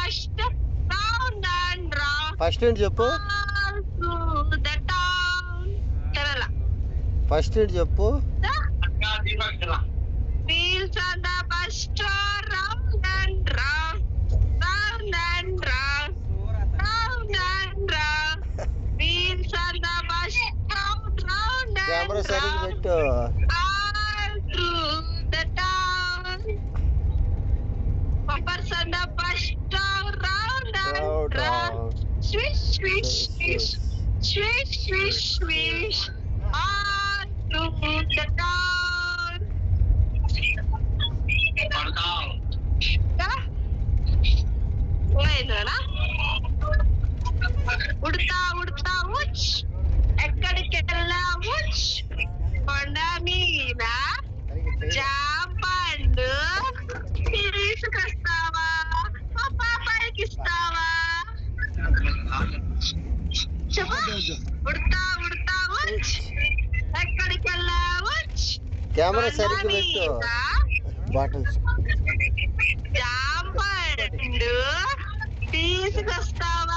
First round and round first ఏంటి చెప్పు, the town Kerala. First ఏంటి చెప్పు. Wheels on the bus store, round and round, round and round, round and round. Wheels on the bus store, round camera and సరిగ్గా round, పెట్టు. all through the town. Bumpers on the bus store, round and round, swish, swish, swish, swish, swish, swish, all through the town. Udatha Udatha ఉచ్, ఎక్కడికి వెళ్ళావు కొండ మీద జాంపండు తీసుకొస్తావా, మా పాపాయికి ఇస్తావా? చెప్పు. ఉడతా ఉడతా ఉచ్, ఎక్కడికి వెళ్ళావు కెమెరా సరిగ్గా పెట్టు. బాటిల్స్ జాంపండు తీసుకొస్తావా,